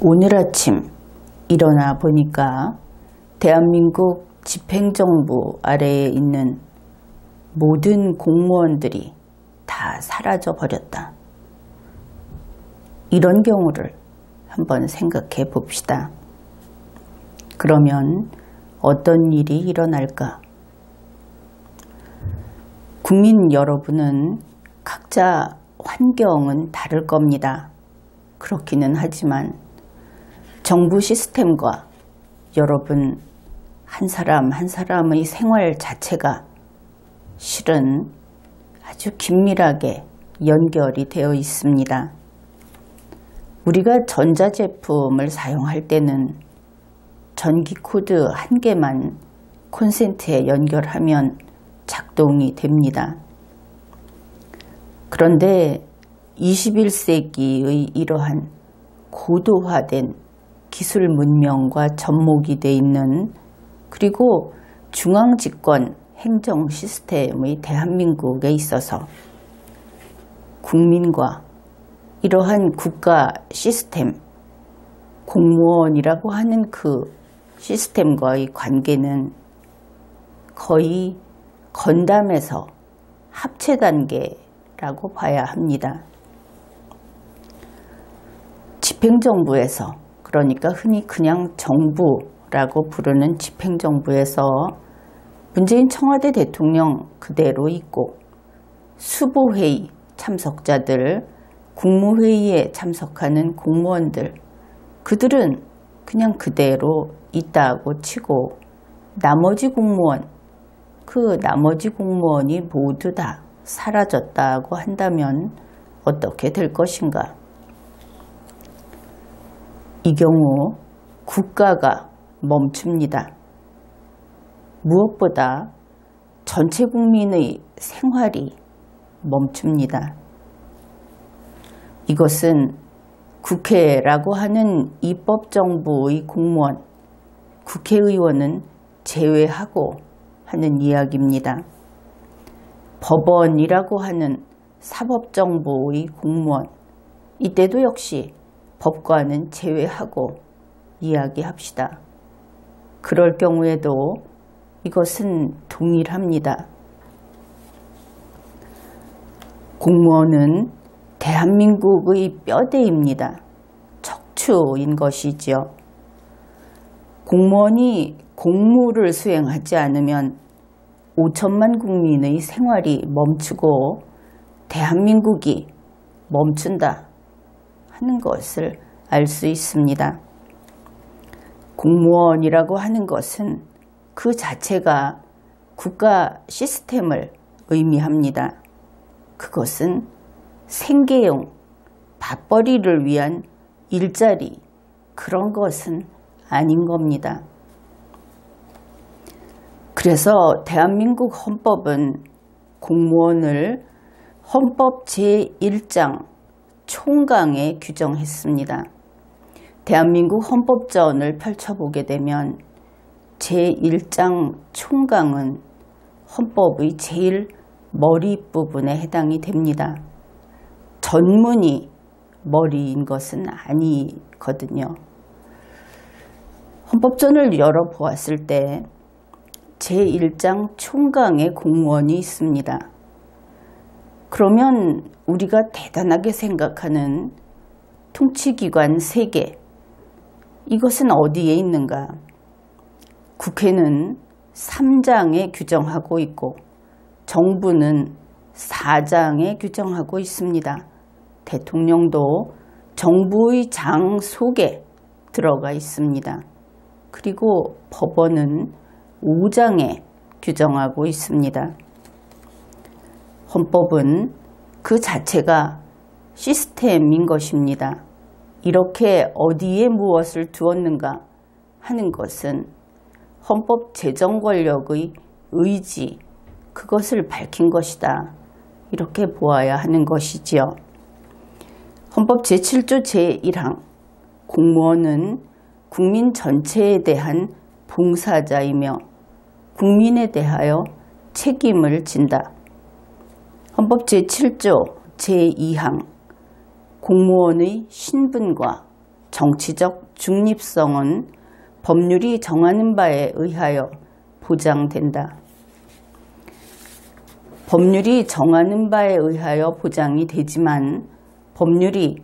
오늘 아침 일어나 보니까 대한민국 집행정부 아래에 있는 모든 공무원들이 다 사라져 버렸다. 이런 경우를 한번 생각해 봅시다. 그러면 어떤 일이 일어날까? 국민 여러분은 각자 환경은 다를 겁니다. 그렇기는 하지만 정부 시스템과 여러분 한 사람 한 사람의 생활 자체가 실은 아주 긴밀하게 연결이 되어 있습니다. 우리가 전자제품을 사용할 때는 전기 코드 한 개만 콘센트에 연결하면 작동이 됩니다. 그런데 21세기의 이러한 고도화된 기술 문명과 접목이 돼 있는 그리고 중앙집권 행정 시스템의 대한민국에 있어서 국민과 이러한 국가 시스템, 공무원이라고 하는 그 시스템과의 관계는 거의 건담에서 합체 단계라고 봐야 합니다. 집행정부에서, 그러니까 흔히 그냥 정부라고 부르는 집행정부에서 문재인 청와대 대통령 그대로 있고 수보회의 참석자들, 국무회의에 참석하는 공무원들, 그들은 그냥 그대로 있다고 치고 나머지 공무원, 그 나머지 공무원이 모두 다 사라졌다고 한다면 어떻게 될 것인가? 이 경우 국가가 멈춥니다. 무엇보다 전체 국민의 생활이 멈춥니다. 이것은 국회라고 하는 입법정부의 공무원, 국회의원은 제외하고 하는 이야기입니다. 법원이라고 하는 사법정부의 공무원, 이때도 역시 법관은 제외하고 이야기합시다. 그럴 경우에도 이것은 동일합니다. 공무원은 대한민국의 뼈대입니다. 척추인 것이지요. 공무원이 공무를 수행하지 않으면 5천만 국민의 생활이 멈추고 대한민국이 멈춘다 하는 것을 알 수 있습니다. 공무원이라고 하는 것은 그 자체가 국가 시스템을 의미합니다. 그것은 생계용, 밥벌이를 위한 일자리, 그런 것은 아닌 겁니다. 그래서 대한민국 헌법은 공무원을 헌법 제1장 총강에 규정했습니다. 대한민국 헌법전을 펼쳐보게 되면 제1장 총강은 헌법의 제일 머리 부분에 해당이 됩니다. 전문이 머리인 것은 아니거든요. 헌법전을 열어보았을 때 제1장 총강에 공무원이 있습니다. 그러면 우리가 대단하게 생각하는 통치기관 3개, 이것은 어디에 있는가? 국회는 3장에 규정하고 있고 정부는 4장에 규정하고 있습니다. 대통령도 정부의 장 속에 들어가 있습니다. 그리고 법원은 5장에 규정하고 있습니다. 헌법은 그 자체가 시스템인 것입니다. 이렇게 어디에 무엇을 두었는가 하는 것은 헌법 제정 권력의 의지, 그것을 밝힌 것이다. 이렇게 보아야 하는 것이지요. 헌법 제7조 제1항, 공무원은 국민 전체에 대한 봉사자이며 국민에 대하여 책임을 진다. 헌법 제7조 제2항, 공무원의 신분과 정치적 중립성은 법률이 정하는 바에 의하여 보장된다. 법률이 정하는 바에 의하여 보장이 되지만 법률이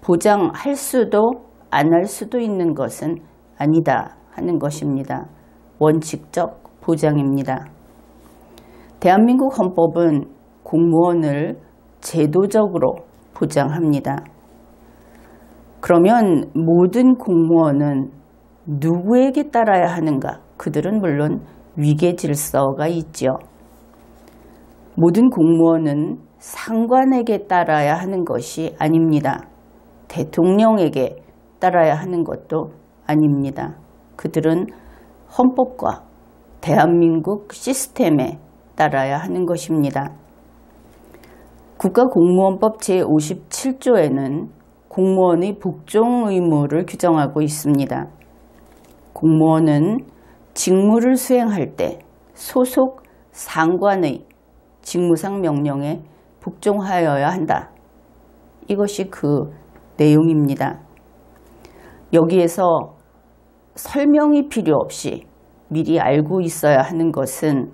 보장할 수도 안 할 수도 있는 것은 아니다 하는 것입니다. 원칙적 보장입니다. 대한민국 헌법은 공무원을 제도적으로 보장합니다. 그러면 모든 공무원은 누구에게 따라야 하는가? 그들은 물론 위계 질서가 있죠. 모든 공무원은 상관에게 따라야 하는 것이 아닙니다. 대통령에게 따라야 하는 것도 아닙니다. 그들은 헌법과 대한민국 시스템에 따라야 하는 것입니다. 국가공무원법 제57조에는 공무원의 복종 의무를 규정하고 있습니다. 공무원은 직무를 수행할 때 소속 상관의 직무상 명령에 복종하여야 한다. 이것이 그 내용입니다. 여기에서 설명이 필요 없이 미리 알고 있어야 하는 것은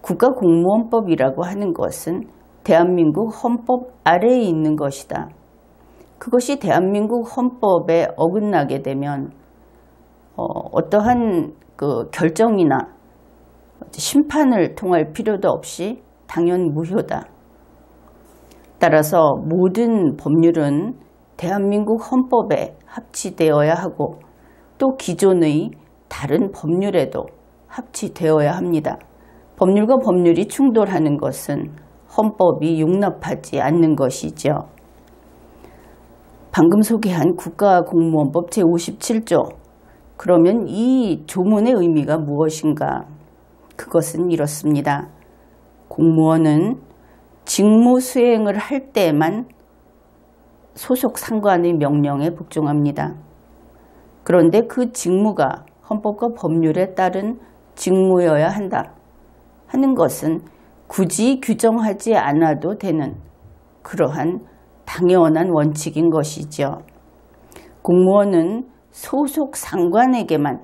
국가공무원법이라고 하는 것은 대한민국 헌법 아래에 있는 것이다. 그것이 대한민국 헌법에 어긋나게 되면 어떠한 그 결정이나 심판을 통할 필요도 없이 당연 무효다. 따라서 모든 법률은 대한민국 헌법에 합치되어야 하고 또 기존의 다른 법률에도 합치되어야 합니다. 법률과 법률이 충돌하는 것은 헌법이 용납하지 않는 것이죠. 방금 소개한 국가공무원법 제57조. 그러면 이 조문의 의미가 무엇인가? 그것은 이렇습니다. 공무원은 직무 수행을 할 때만 소속 상관의 명령에 복종합니다. 그런데 그 직무가 헌법과 법률에 따른 직무여야 한다 하는 것은 굳이 규정하지 않아도 되는 그러한 당연한 원칙인 것이죠. 공무원은 소속 상관에게만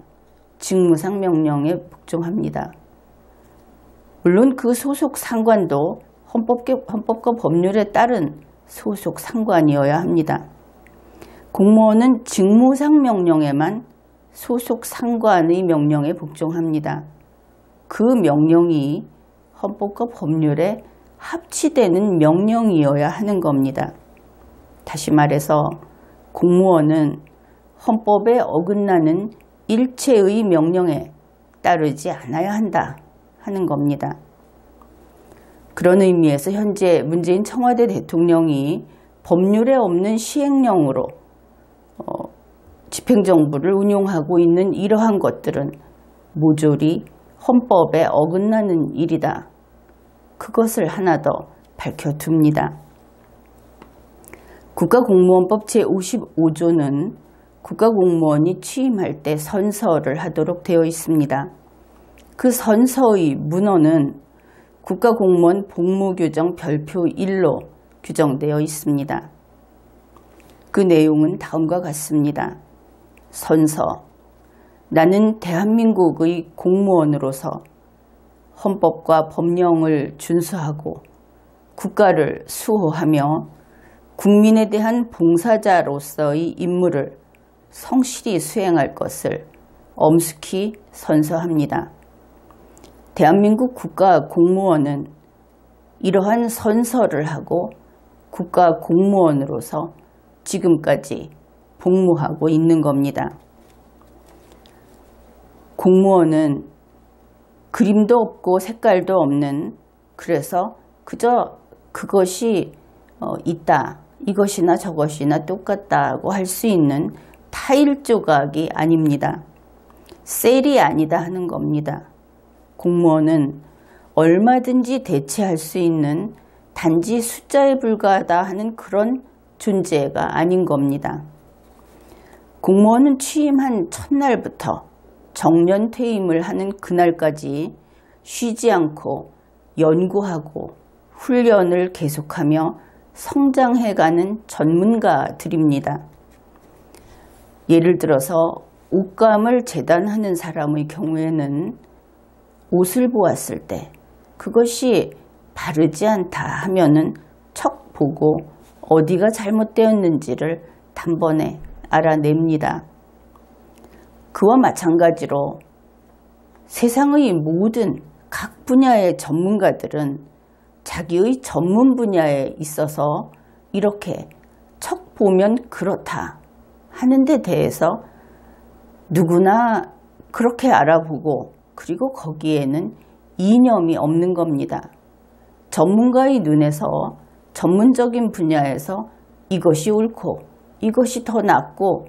직무상 명령에 복종합니다. 물론 그 소속 상관도 헌법과 법률에 따른 소속 상관이어야 합니다. 공무원은 직무상 명령에만 소속 상관의 명령에 복종합니다. 그 명령이 헌법과 법률에 합치되는 명령이어야 하는 겁니다. 다시 말해서 공무원은 헌법에 어긋나는 일체의 명령에 따르지 않아야 한다 하는 겁니다. 그런 의미에서 현재 문재인 청와대 대통령이 법률에 없는 시행령으로 집행정부를 운용하고 있는 이러한 것들은 모조리 헌법에 어긋나는 일이다. 그것을 하나 더 밝혀둡니다. 국가공무원법 제55조는 국가공무원이 취임할 때 선서를 하도록 되어 있습니다. 그 선서의 문헌은 국가공무원 복무규정 별표 1로 규정되어 있습니다. 그 내용은 다음과 같습니다. 선서. 나는 대한민국의 공무원으로서 헌법과 법령을 준수하고 국가를 수호하며 국민에 대한 봉사자로서의 임무를 성실히 수행할 것을 엄숙히 선서합니다. 대한민국 국가 공무원은 이러한 선서를 하고 국가 공무원으로서 지금까지 복무하고 있는 겁니다. 공무원은 그림도 없고 색깔도 없는, 그래서 그저 그것이 있다, 이것이나 저것이나 똑같다고 할 수 있는 타일 조각이 아닙니다. 셀이 아니다 하는 겁니다. 공무원은 얼마든지 대체할 수 있는 단지 숫자에 불과하다 하는 그런 존재가 아닌 겁니다. 공무원은 취임한 첫날부터 정년 퇴임을 하는 그날까지 쉬지 않고 연구하고 훈련을 계속하며 성장해가는 전문가들입니다. 예를 들어서 옷감을 재단하는 사람의 경우에는 옷을 보았을 때 그것이 바르지 않다 하면은 척 보고 어디가 잘못되었는지를 단번에 알아냅니다. 그와 마찬가지로 세상의 모든 각 분야의 전문가들은 자기의 전문 분야에 있어서 이렇게 척 보면 그렇다 하는 데 대해서 누구나 그렇게 알아보고 그리고 거기에는 이념이 없는 겁니다. 전문가의 눈에서 전문적인 분야에서 이것이 옳고 이것이 더 낫고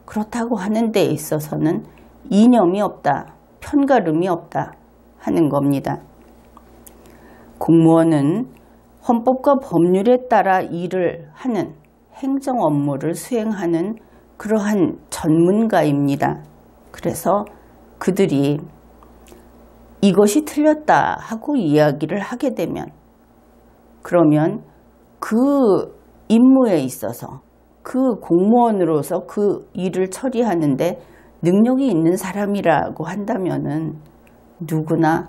그렇다고 하는 데 있어서는 이념이 없다, 편가름이 없다 하는 겁니다. 공무원은 헌법과 법률에 따라 일을 하는 행정 업무를 수행하는 그러한 전문가입니다. 그래서 그들이 이것이 틀렸다 하고 이야기를 하게 되면 그러면 그 임무에 있어서 그 공무원으로서 그 일을 처리하는데 능력이 있는 사람이라고 한다면은 누구나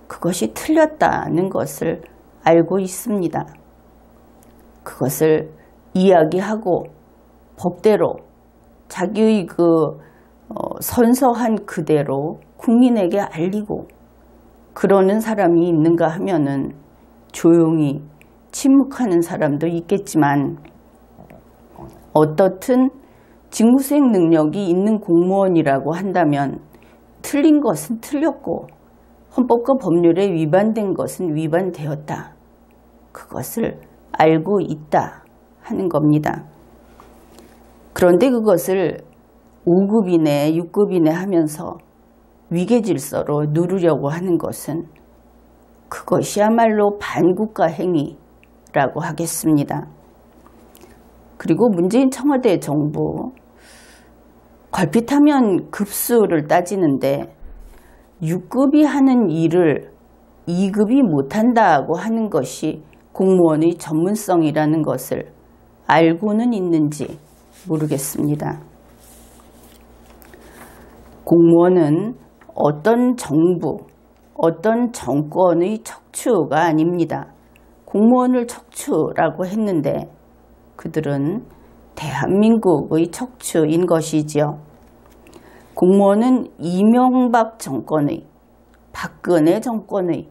그것이 틀렸다는 것을 알고 있습니다. 그것을 이야기하고 법대로 자기의 그 선서한 그대로 국민에게 알리고 그러는 사람이 있는가 하면은 조용히 침묵하는 사람도 있겠지만 어떻든 직무수행 능력이 있는 공무원이라고 한다면 틀린 것은 틀렸고 헌법과 법률에 위반된 것은 위반되었다. 그것을 알고 있다 하는 겁니다. 그런데 그것을 5급이네 6급이네 하면서 위계질서로 누르려고 하는 것은 그것이야말로 반국가 행위라고 하겠습니다. 그리고 문재인 청와대 정부 걸핏하면 급수를 따지는데 6급이 하는 일을 2급이 못한다고 하는 것이 공무원의 전문성이라는 것을 알고는 있는지 모르겠습니다. 공무원은 어떤 정부, 어떤 정권의 척추가 아닙니다. 공무원을 척추라고 했는데 그들은 대한민국의 척추인 것이지요. 공무원은 이명박 정권의, 박근혜 정권의,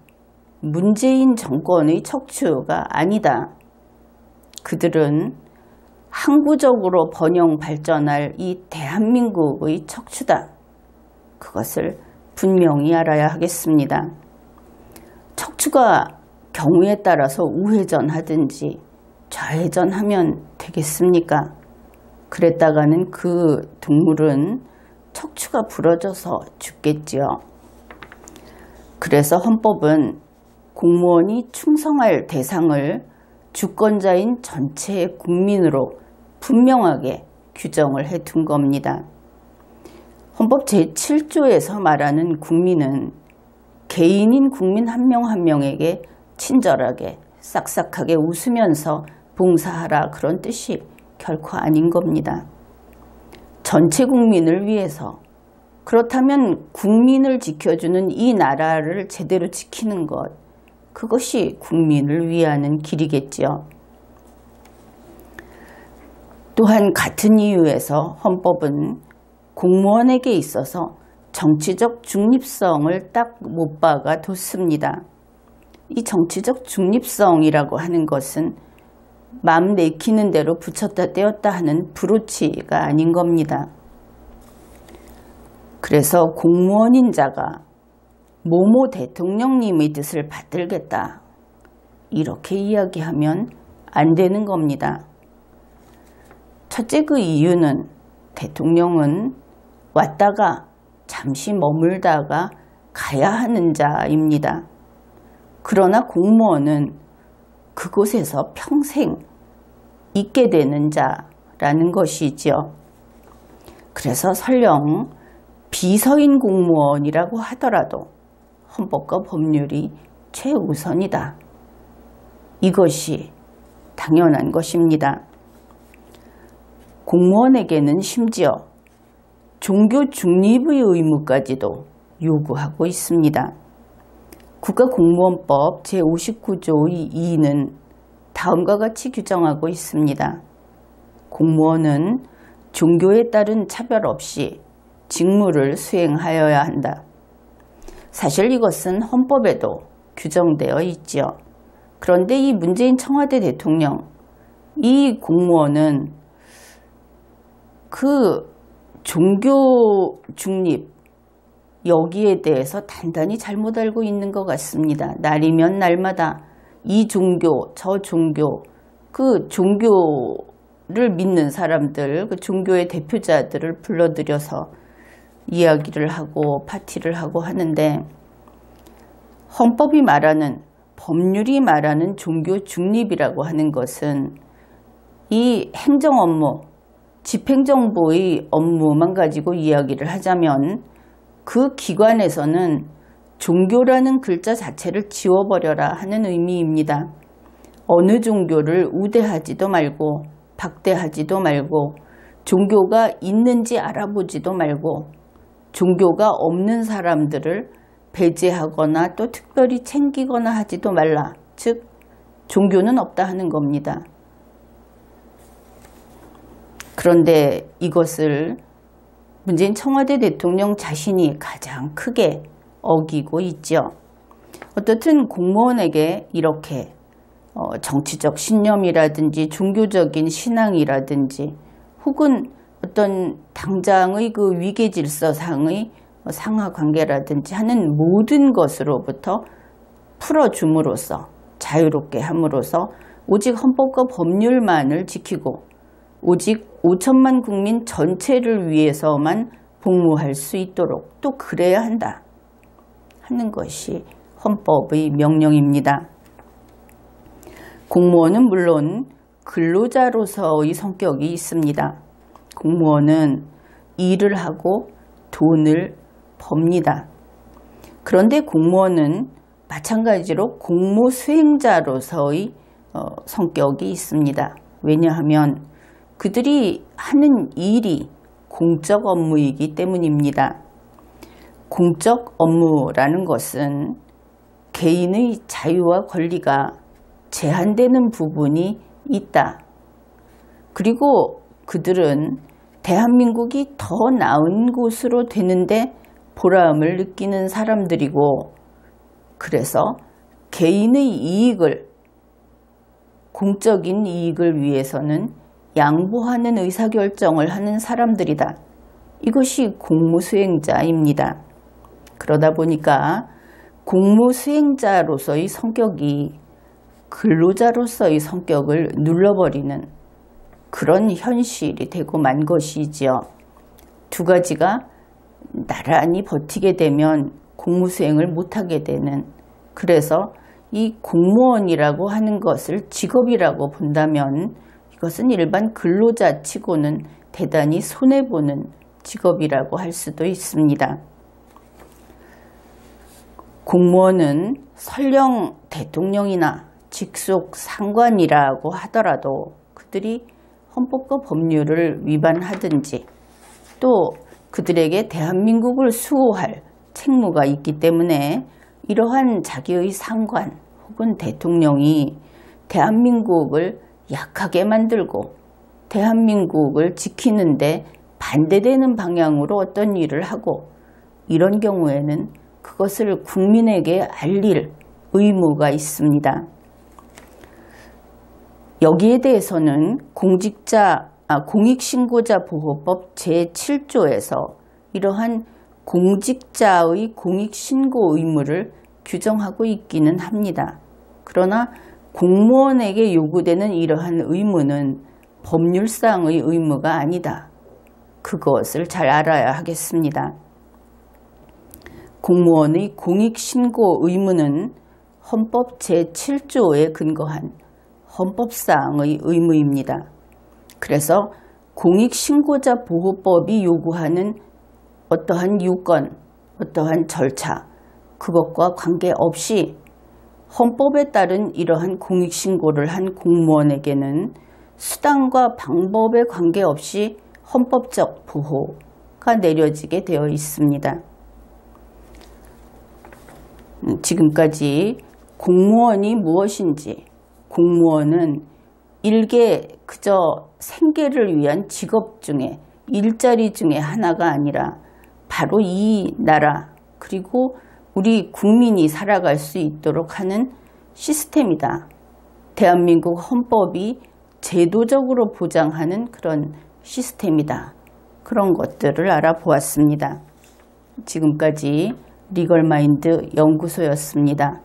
문재인 정권의 척추가 아니다. 그들은 항구적으로 번영 발전할 이 대한민국의 척추다. 그것을 분명히 알아야 하겠습니다. 척추가 경우에 따라서 우회전하든지 좌회전하면 되겠습니까? 그랬다가는 그 동물은 척추가 부러져서 죽겠지요. 그래서 헌법은 공무원이 충성할 대상을 주권자인 전체 국민으로 분명하게 규정을 해둔 겁니다. 헌법 제7조에서 말하는 국민은 개인인 국민 한 명 한 명에게 친절하게 싹싹하게 웃으면서 봉사하라 그런 뜻이 결코 아닌 겁니다. 전체 국민을 위해서 그렇다면 국민을 지켜주는 이 나라를 제대로 지키는 것 그것이 국민을 위하는 길이겠지요. 또한 같은 이유에서 헌법은 공무원에게 있어서 정치적 중립성을 딱 못 박아 뒀습니다. 이 정치적 중립성이라고 하는 것은 맘 내키는 대로 붙였다 떼었다 하는 브로치가 아닌 겁니다. 그래서 공무원인 자가 모모 대통령님의 뜻을 받들겠다 이렇게 이야기하면 안 되는 겁니다. 첫째 그 이유는 대통령은 왔다가 잠시 머물다가 가야 하는 자입니다. 그러나 공무원은 그곳에서 평생 있게 되는 자라는 것이지요. 그래서 설령 비서인 공무원이라고 하더라도 헌법과 법률이 최우선이다. 이것이 당연한 것입니다. 공무원에게는 심지어 종교 중립의 의무까지도 요구하고 있습니다. 국가공무원법 제59조의 2는 다음과 같이 규정하고 있습니다. 공무원은 종교에 따른 차별 없이 직무를 수행하여야 한다. 사실 이것은 헌법에도 규정되어 있지요. 그런데 이 문재인 청와대 대통령, 이 공무원은 그 종교 중립, 여기에 대해서 단단히 잘못 알고 있는 것 같습니다. 날이면 날마다 이 종교, 저 종교, 그 종교를 믿는 사람들, 그 종교의 대표자들을 불러들여서 이야기를 하고 파티를 하고 하는데, 헌법이 말하는, 법률이 말하는 종교 중립이라고 하는 것은 이 행정 업무, 집행정보의 업무만 가지고 이야기를 하자면 그 기관에서는 종교라는 글자 자체를 지워버려라 하는 의미입니다. 어느 종교를 우대하지도 말고 박대하지도 말고 종교가 있는지 알아보지도 말고 종교가 없는 사람들을 배제하거나 또 특별히 챙기거나 하지도 말라. 즉 종교는 없다 하는 겁니다. 그런데 이것을 문재인 청와대 대통령 자신이 가장 크게 어기고 있죠. 어떻든 공무원에게 이렇게 정치적 신념이라든지 종교적인 신앙이라든지 혹은 어떤 당장의 그 위계질서상의 상하관계라든지 하는 모든 것으로부터 풀어줌으로써 자유롭게 함으로써 오직 헌법과 법률만을 지키고 오직 5천만 국민 전체를 위해서만 복무할 수 있도록 또 그래야 한다 하는 것이 헌법의 명령입니다. 공무원은 물론 근로자로서의 성격이 있습니다. 공무원은 일을 하고 돈을 법니다. 그런데 공무원은 마찬가지로 공무 수행자로서의 성격이 있습니다. 왜냐하면 그들이 하는 일이 공적 업무이기 때문입니다. 공적 업무라는 것은 개인의 자유와 권리가 제한되는 부분이 있다. 그리고 그들은 대한민국이 더 나은 곳으로 되는데 보람을 느끼는 사람들이고, 그래서 개인의 이익을, 공적인 이익을 위해서는 양보하는 의사결정을 하는 사람들이다. 이것이 공무수행자입니다. 그러다 보니까 공무수행자로서의 성격이 근로자로서의 성격을 눌러버리는 그런 현실이 되고 만 것이지요. 두 가지가 나란히 버티게 되면 공무수행을 못하게 되는, 그래서 이 공무원이라고 하는 것을 직업이라고 본다면 이것은 일반 근로자 치고는 대단히 손해보는 직업이라고 할 수도 있습니다. 공무원은 설령 대통령이나 직속 상관이라고 하더라도 그들이 헌법과 법률을 위반하든지 또 그들에게 대한민국을 수호할 책무가 있기 때문에 이러한 자기의 상관 혹은 대통령이 대한민국을 약하게 만들고 대한민국을 지키는데 반대되는 방향으로 어떤 일을 하고, 이런 경우에는 그것을 국민에게 알릴 의무가 있습니다. 여기에 대해서는 공익신고자 보호법 제7조에서 이러한 공직자의 공익신고 의무를 규정하고 있기는 합니다. 그러나 공무원에게 요구되는 이러한 의무는 법률상의 의무가 아니다. 그것을 잘 알아야 하겠습니다. 공무원의 공익신고 의무는 헌법 제7조에 근거한 헌법상의 의무입니다. 그래서 공익신고자 보호법이 요구하는 어떠한 요건, 어떠한 절차, 그것과 관계없이 헌법에 따른 이러한 공익신고를 한 공무원에게는 수단과 방법에 관계없이 헌법적 보호가 내려지게 되어 있습니다. 지금까지 공무원이 무엇인지, 공무원은 일개 그저 생계를 위한 직업 중에 일자리 중에 하나가 아니라 바로 이 나라 그리고 우리 국민이 살아갈 수 있도록 하는 시스템이다. 대한민국 헌법이 제도적으로 보장하는 그런 시스템이다. 그런 것들을 알아보았습니다. 지금까지 리걸마인드 연구소였습니다.